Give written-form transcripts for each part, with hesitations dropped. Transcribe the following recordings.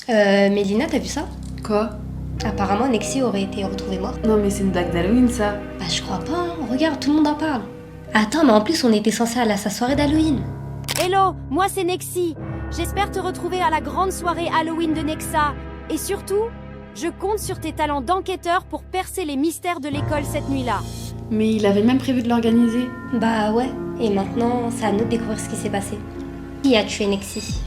Mélina, t'as vu ça? Quoi? Apparemment, Nexi aurait été retrouvée morte. Non mais c'est une blague d'Halloween ça. Bah, je crois pas, hein. Regarde, tout le monde en parle. Attends, mais en plus, on était censé aller à sa soirée d'Halloween. Hello, moi c'est Nexi. J'espère te retrouver à la grande soirée Halloween de Nexa. Et surtout, je compte sur tes talents d'enquêteur pour percer les mystères de l'école cette nuit-là. Mais il avait même prévu de l'organiser. Bah ouais, et maintenant, c'est à nous de découvrir ce qui s'est passé. Qui a tué Nexi?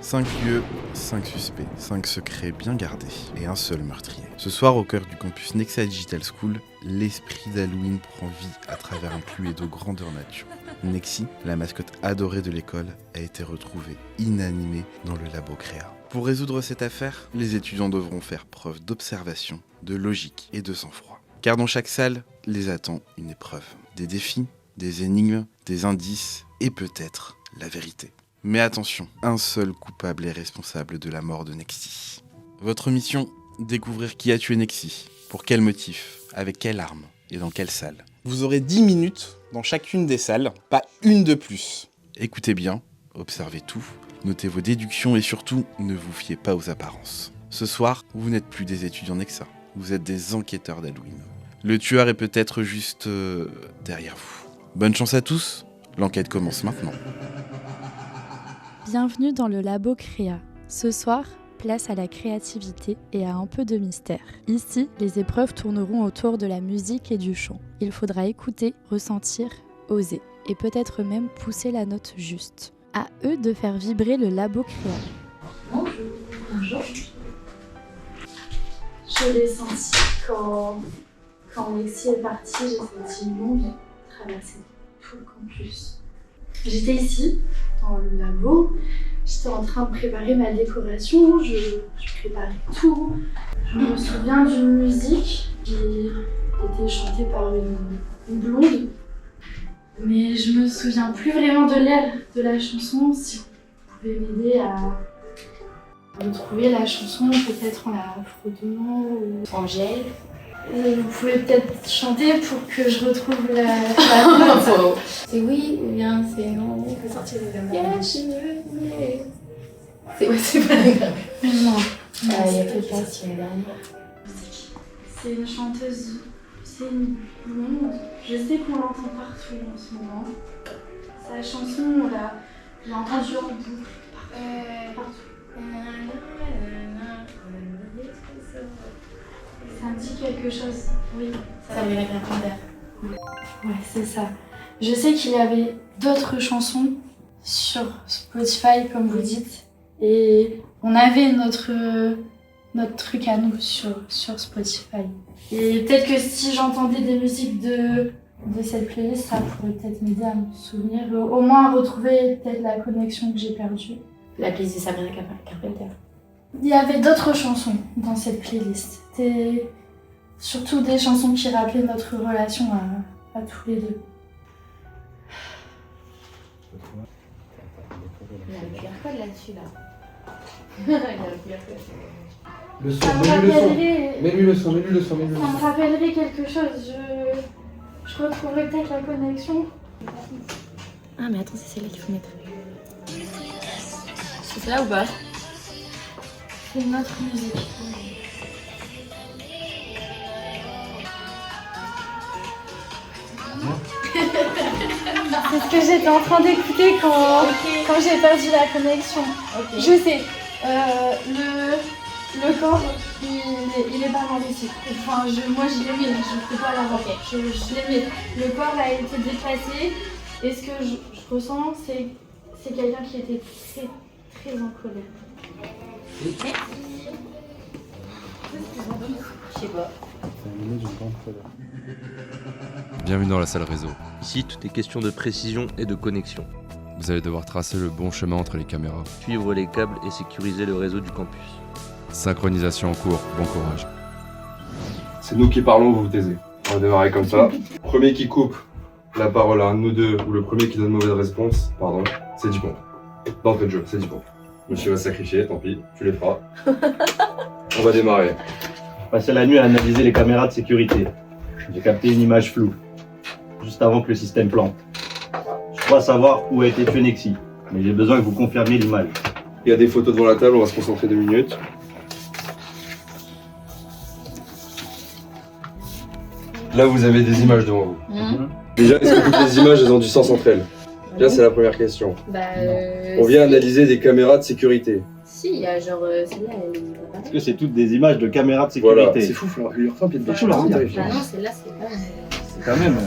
Cinq lieux, 5 suspects, 5 secrets bien gardés et un seul meurtrier. Ce soir, au cœur du campus Nexa Digital School, l'esprit d'Halloween prend vie à travers un Cluedo grandeur nature. Nexi, la mascotte adorée de l'école, a été retrouvée inanimée dans le labo Créa. Pour résoudre cette affaire, les étudiants devront faire preuve d'observation, de logique et de sang-froid. Car dans chaque salle, les attend une épreuve. Des défis, des énigmes, des indices et peut-être la vérité. Mais attention, un seul coupable est responsable de la mort de Nexi. Votre mission, découvrir qui a tué Nexi, pour quel motif, avec quelle arme et dans quelle salle. Vous aurez 10 minutes dans chacune des salles, pas une de plus. Écoutez bien, observez tout, notez vos déductions et surtout, ne vous fiez pas aux apparences. Ce soir, vous n'êtes plus des étudiants Nexa, vous êtes des enquêteurs d'Halloween. Le tueur est peut-être juste derrière vous. Bonne chance à tous, l'enquête commence maintenant. Bienvenue dans le labo Créa. Ce soir, place à la créativité et à un peu de mystère. Ici, les épreuves tourneront autour de la musique et du chant. Il faudra écouter, ressentir, oser et peut-être même pousser la note juste. À eux de faire vibrer le labo Créa. Bonjour. Je l'ai senti quand Nexi est partie, j'ai senti une onde traverser tout le campus. J'étais ici, dans le labo, j'étais en train de préparer ma décoration, je préparais tout. Je me souviens d'une musique qui était chantée par une blonde, mais je me souviens plus vraiment de l'air de la chanson. Si vous pouvez m'aider à retrouver la chanson, peut-être en la fredonnant ou... Angèle. Vous pouvez peut-être chanter pour que je retrouve la note. C'est oui ou bien c'est non, on peut sortir de la main. C'est pas la même. Non. Il y a quelqu'un qui est dernière. C'est une chanteuse, c'est une blonde. Je sais qu'on l'entend partout en ce moment. Sa chanson, je l'ai entendue en boucle partout. Ça me dit quelque chose, oui. Ça veut dire Carpenter. Ouais, c'est ça. Je sais qu'il y avait d'autres chansons sur Spotify, comme vous dites. Et on avait notre truc à nous sur Spotify. Et peut-être que si j'entendais des musiques de cette playlist, ça pourrait peut-être m'aider à me souvenir. Au moins à retrouver peut-être la connexion que j'ai perdue. La playlist de Sabrina Carpenter. Il y avait d'autres chansons dans cette playlist. C'était surtout des chansons qui rappelaient notre relation à tous les deux. Il y a le QR code là-dessus là. Il y a le QR code. Le son, Ça me mets-lui le son. Ça me rappellerait quelque chose. Je retrouverai peut-être la connexion. Ah mais attends, c'est celle-là qu'il faut mettre. C'est celle-là ou pas? C'est une autre musique. C'est ce que j'étais en train d'écouter quand j'ai perdu la connexion. Okay. Je sais. Le corps, il est pas dans ici. Enfin, moi je l'ai mis, je peux pas l'avoir. Okay. Je l'ai mis. Le corps a été déplacé. Et ce que je ressens, c'est quelqu'un qui était très, très en colère. Je sais pas. Bienvenue dans la salle réseau. Ici, tout est question de précision et de connexion. Vous allez devoir tracer le bon chemin entre les caméras. Suivre les câbles et sécuriser le réseau du campus. Synchronisation en cours, bon courage. C'est nous qui parlons, vous vous taisez. On va démarrer comme ça. Premier qui coupe la parole à un de nous deux, ou le premier qui donne mauvaise réponse, c'est 10 points. D'entrée de jeu, c'est 10 points. Monsieur va se sacrifier, tant pis, tu les feras. On va démarrer. Passer la nuit à analyser les caméras de sécurité. J'ai capté une image floue, juste avant que le système plante. Je crois savoir où a été tué Nexi, mais j'ai besoin que vous confirmiez l'image. Il y a des photos devant la table, on va se concentrer 2 minutes. Là, vous avez des images devant vous. Déjà, est-ce que toutes les images elles ont du sens entre elles? Déjà, c'est la première question. On vient analyser des caméras de sécurité. Si, il y a genre celle-là, elle est pas Est-ce pareille. que c'est toutes des images de caméras de sécurité? Voilà, c'est fou, Flora. Il leur fait un pied de bêche, là, Ah non, celle-là, c'est pas. C'est quand même.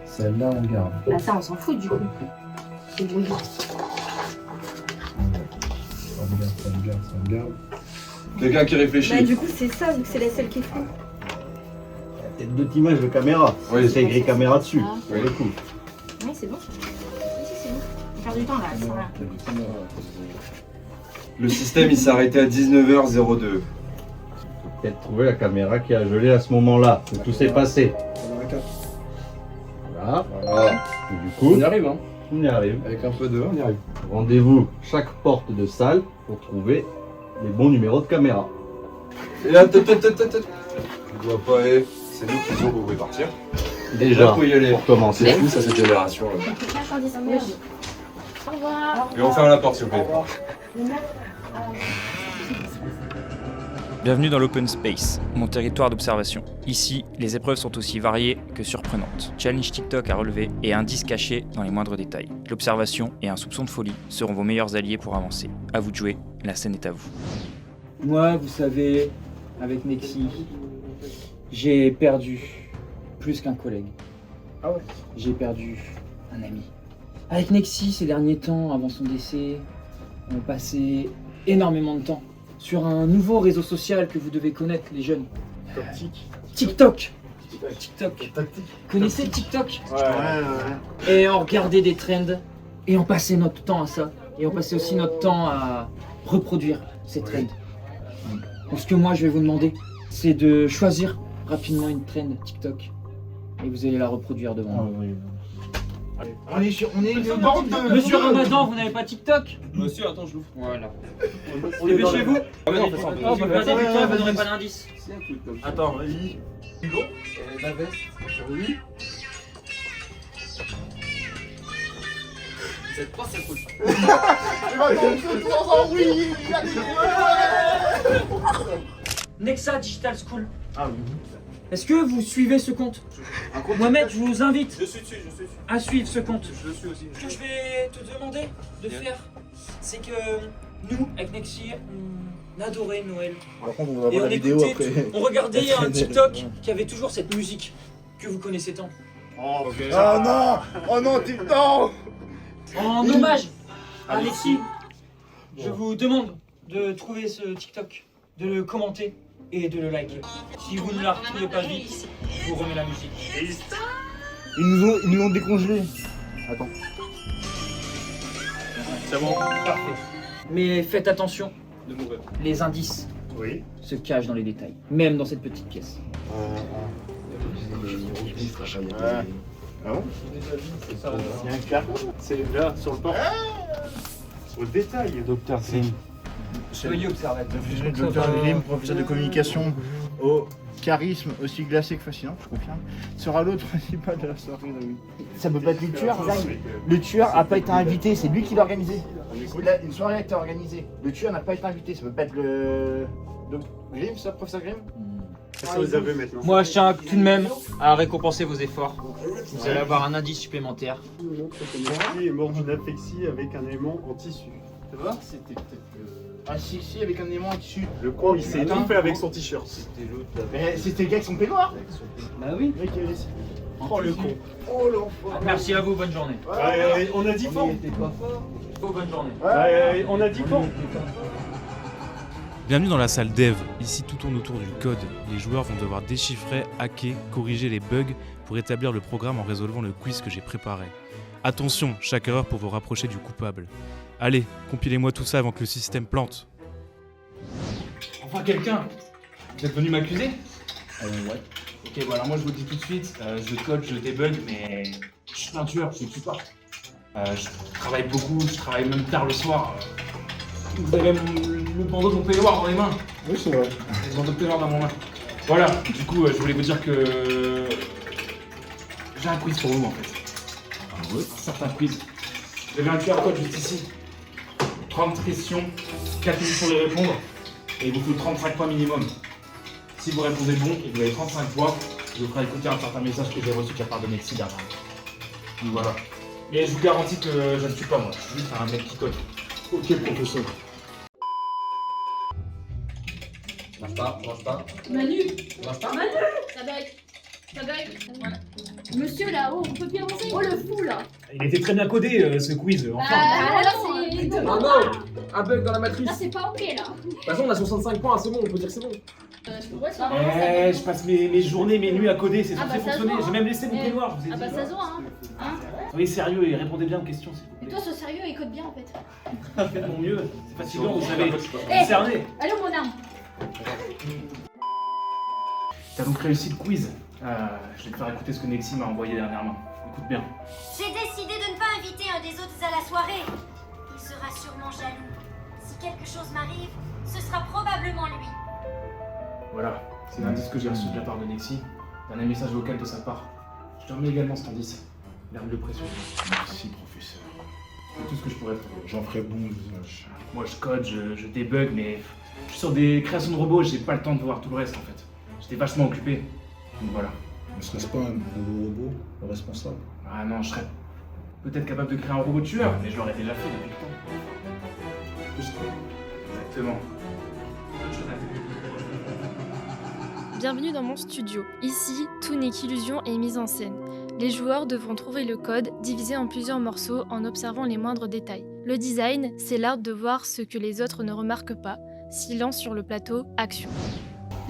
Celle-là, on garde. Bah, ça, on s'en fout du coup. C'est brouillon. On garde. Quelqu'un qui réfléchit. Bah, du coup, c'est ça, vu que c'est la seule qui est floue. Il y a peut-être d'autres images de caméras. Oui, c'est écrit caméra dessus, Ah. pour le coup. Oui, c'est bon. Si, c'est bon. On perd du temps là, ça va. Le système, il s'est arrêté à 19h02. Peut-être trouver la caméra qui a gelé à ce moment-là, où tout s'est passé. Voilà. Et du coup, On y arrive, hein. on y arrive. Avec un peu de... on y arrive. Rendez-vous chaque porte de salle pour trouver les bons numéros de caméra. Et là, je vois pas, c'est nous qui disons que vous pouvez partir. Déjà, Vous pouvez y aller. pour commencer. C'est fou, ça, cette génération. Là. Au revoir. Et on ferme la porte, s'il vous plaît. Bienvenue dans l'Open Space, mon territoire d'observation. Ici, les épreuves sont aussi variées que surprenantes. Challenge TikTok à relever et indices cachés dans les moindres détails. L'observation et un soupçon de folie seront vos meilleurs alliés pour avancer. À vous de jouer, la scène est à vous. Moi, vous savez, avec Nexi, j'ai perdu plus qu'un collègue. Ah ouais? J'ai perdu un ami. Avec Nexi, ces derniers temps, avant son décès, on passait énormément de temps sur un nouveau réseau social que vous devez connaître, les jeunes. TikTok. TikTok. Connaissez TikTok? Ouais. Et on regardait des trends et on passait notre temps à ça. Et on passait aussi notre temps à reproduire ces trends. Donc ce que moi je vais vous demander, c'est de choisir rapidement une trend TikTok et vous allez la reproduire devant moi. On est une bande de... Monsieur Ramadan, vous n'avez pas TikTok? Monsieur, attends, je l'ouvre. Voilà. Dépêchez-vous. Oh, bah perdez du temps, vous n'aurez pas d'indice. Attends, vas-y. La veste, oui. C'est pas ça cool. Nexa Digital School. Ah oui. Est-ce que vous suivez ce compte? Mohamed, je vous invite à suivre ce compte. Je le suis aussi. Ce que je vais te demander de faire, c'est que nous, avec Nexi, on adorait Noël. Par contre, on va Et voir on la vidéo écoutait, après. on regardait un TikTok qui avait toujours cette musique que vous connaissez tant. Oh non! Oh non, non! En hommage à Nexi, je vous demande de trouver ce TikTok, de le commenter et de le liker. Si vous ne la retrouvez pas vite, je vous remets la musique. Ils nous l'ont décongelé. Attends. C'est bon? Parfait. Mais faites attention, les indices se cachent dans les détails, même dans cette petite pièce. Ah bon? Il y a un carton. C'est là, sur le port. Sur le détail. Docteur Grimm. Soyez observateur. Docteur Grimm, professeur de communication au charisme aussi glacé que fascinant, je confirme, sera l'autre principal de la soirée. Ça peut pas être le tueur, Zay. Le tueur a pas été invité, c'est lui qui l'a organisé. Une soirée a été organisée. Le tueur n'a pas été invité, ça peut pas être le... Grimm, ça, professeur Grimm? Ça les avait maintenant. Moi, je tiens tout de même à récompenser vos efforts. Vous allez avoir un indice supplémentaire. Nexi est mort d'une asphyxie avec un aimant en tissu. Tu vois? C'était peut-être un sixi avec un aimant en tissu. Le crois, il s'est étouffé avec son t-shirt. C'était l'autre là. Mais c'était le gars avec son peignoir. Bah oui. Le mec qui avait laissé. Oh le con. Oh l'enfant. Merci à vous, bonne journée. Ouais, on a dit fort. Bonne journée. Ouais, on a dit fort. Bienvenue dans la salle dev. Ici, tout tourne autour du code. Les joueurs vont devoir déchiffrer, hacker, corriger les bugs pour établir le programme en résolvant le quiz que j'ai préparé. Attention, chaque erreur pour vous rapprocher du coupable. Allez, compilez-moi tout ça avant que le système plante. Enfin, quelqu'un. Vous êtes venu m'accuser? Ouais. Ok, bon alors moi je vous le dis tout de suite, je code, je débug, mais je suis un tueur, je ne suis pas. Je travaille beaucoup, je travaille même tard le soir. Vous avez le bandeau de mon peignoir dans les mains. Oui, c'est vrai. Le bandeau de peignoir dans mon main. Voilà, du coup, je voulais vous dire que j'ai un quiz pour vous en fait. Un certain quiz. Vous avez un QR code juste ici. 30 questions, 4 minutes pour y répondre, et il vous faut 35 points minimum. Si vous répondez bon et que vous avez 35 points, je vous ferai écouter un certain message que j'ai reçu de la part de Nexi derrière. Voilà. Mais je vous garantis que je ne suis pas moi, je suis juste un mec qui code. Ok, professeur. Mange pas. Manu Mange pas. Manu Ça bug. Ça bug. Voilà. Monsieur là-haut, on peut plus avancer. Oh le fou là. Il était très bien codé ce quiz, enfin. Là c'est... Ah non, un bug dans la matrice. Là c'est pas ok là. De toute façon, on a 65 points, c'est bon, on peut dire que c'est bon. Je peux voir si on Je passe mes journées, mes nuits à coder, c'est censé ça fonctionner. se voit, J'ai même laissé mon peignoir, je vous ai Ah dit. bah ça se voit hein. Soyez sérieux et répondez bien aux questions, s'il vous Et toi sois sérieux et code bien en fait. plaît. Faites mon mieux, c'est fatigant, vous savez. Eh, Cerné. allez mon arme. T'as donc réussi le quiz. Je vais te faire écouter ce que Nexi m'a envoyé dernièrement. Écoute bien. J'ai décidé de ne pas inviter un des autres à la soirée. Il sera sûrement jaloux. Si quelque chose m'arrive, ce sera probablement lui. Voilà, c'est l'indice que j'ai reçu de la part de Nexi. Dernier message vocal de sa part. Je te remets également cet indice. L'herbe de pression. Merci, professeur. C'est tout ce que je pourrais te trouver. J'en ferai bon usage. Moi je code, je débug, mais je suis sur des créations de robots, j'ai pas le temps de voir tout le reste en fait. J'étais vachement occupé. Donc voilà. Ne serait-ce pas un nouveau robot responsable? Ah non, je serais peut-être capable de créer un robot tueur, mais je l'aurais déjà fait depuis le temps. Exactement. Bienvenue dans mon studio. Ici, tout n'est qu'illusion et mise en scène. Les joueurs devront trouver le code divisé en plusieurs morceaux en observant les moindres détails. Le design, c'est l'art de voir ce que les autres ne remarquent pas. Silence sur le plateau, action.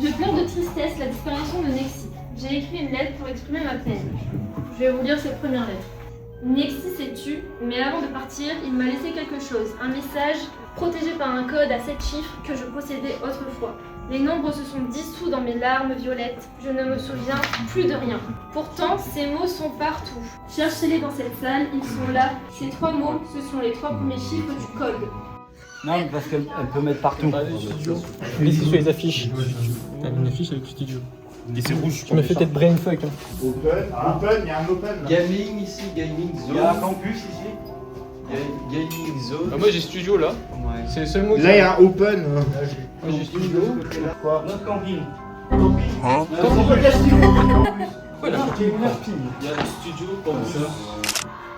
Je pleure de tristesse la disparition de Nexi. J'ai écrit une lettre pour exprimer ma peine. Je vais vous lire cette première lettre. Nexi s'est tu, mais avant de partir, il m'a laissé quelque chose. Un message protégé par un code à 7 chiffres que je possédais autrefois. Les nombres se sont dissous dans mes larmes violettes. Je ne me souviens plus de rien. Pourtant, ces mots sont partout. Cherchez-les dans cette salle, ils sont là. Ces 3 mots, ce sont les 3 premiers chiffres du code. Non, mais parce qu'elle peut mettre partout. Qu'est-ce que sur les affiches? T'as une affiche avec studio. Et c'est rouge. Tu me fais peut-être brainfuck. Hein. Open, il y a un open. Là. Gaming ici, gaming zone. Il y a un campus ici. Gaming zone. Ah, moi j'ai studio là. Ouais. C'est le seul mot. Là, il y a un open. Moi j'ai studio. Quoi? Notre camping. Camping. Hein? Pourquoi casting? Pourquoi il a marqué camping? Il y a le studio campus.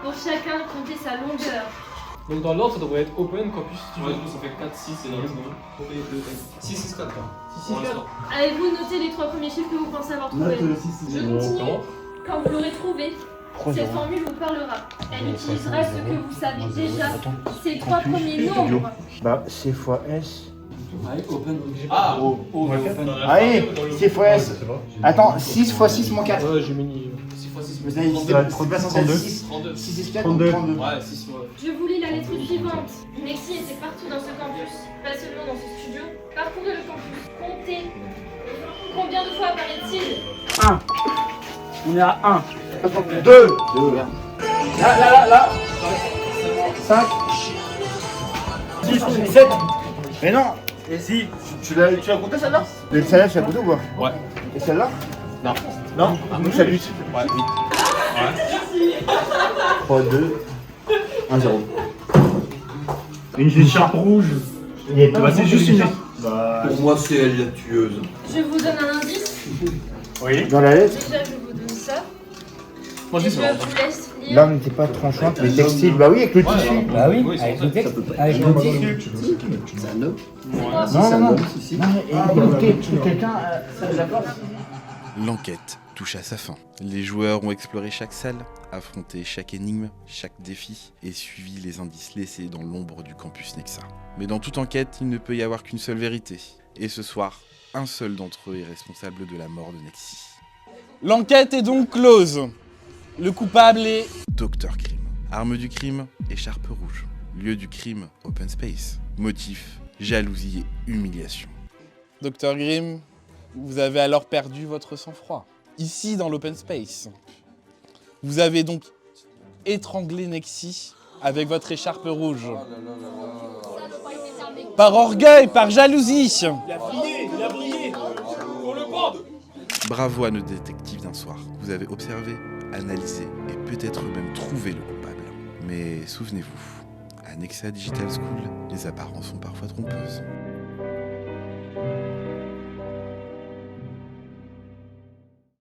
Pour chacun, comptez sa longueur. Donc dans l'ordre ça devrait être open, campus, studio. Ouais, du coup ça fait 4, 6 et dans le 6, 6, 4. 6, 4. Avez-vous noté les 3 premiers chiffres que vous pensez avoir trouvés? Je continue. Quand vous l'aurez trouvé, cette formule vous parlera. Elle utilisera ce que vous savez déjà, ces 3 premiers nombres. Bah, C fois S. Ouais, open. Ah, open. Allez, C fois S. Attends, 6 fois 6 moins 4. Ouais, j'ai mis 6 fois 6. Vous avez dit, c'est pas censé être 6. 6 et 4, 32. Ouais, 6 fois. Je vous lis la lettre suivante. Nexi était partout dans ce campus, pas seulement dans ce studio. Parcourez le campus, comptez. Combien de fois apparaît-il? 1. On est à 1. 2. Là. 5. 6, 7. Mais non. Et si? Tu l'as compté celle-là? Celle-là, tu l'as compté ou pas? Ouais. Et celle-là? Non. Non. Donc ça lutte. Ouais. 3, 2, 1, 0. Une écharpe rouge. Bah, c'est juste une. Pour moi, c'est elle la tueuse. Je vous donne un indice. Oui. Dans la lettre? Déjà, je vous donne ça. Moi Et aussi, je c'est vous laisse lire. Là, n'était pas tranchante, mais textile. Bah oui, avec le tissu. Bah oui, avec le texte. Avec le tissu. C'est un homme? Non. Écoutez, quelqu'un, ça vous accorde? L'enquête touche à sa fin. Les joueurs ont exploré chaque salle, affronté chaque énigme, chaque défi et suivi les indices laissés dans l'ombre du campus Nexa. Mais dans toute enquête, il ne peut y avoir qu'une seule vérité. Et ce soir, un seul d'entre eux est responsable de la mort de Nexi. L'enquête est donc close. Le coupable est... Dr Crime. Arme du crime, écharpe rouge. Lieu du crime, open space. Motif, jalousie et humiliation. Dr Grimm, vous avez alors perdu votre sang-froid. Ici, dans l'open space. Vous avez donc étranglé Nexi avec votre écharpe rouge. Par orgueil, par jalousie. Il a brillé. Pour le bande. Bravo à nos détectives d'un soir. Vous avez observé, analysé et peut-être même trouvé le coupable. Mais souvenez-vous, à Nexa Digital School, les apparences sont parfois trompeuses.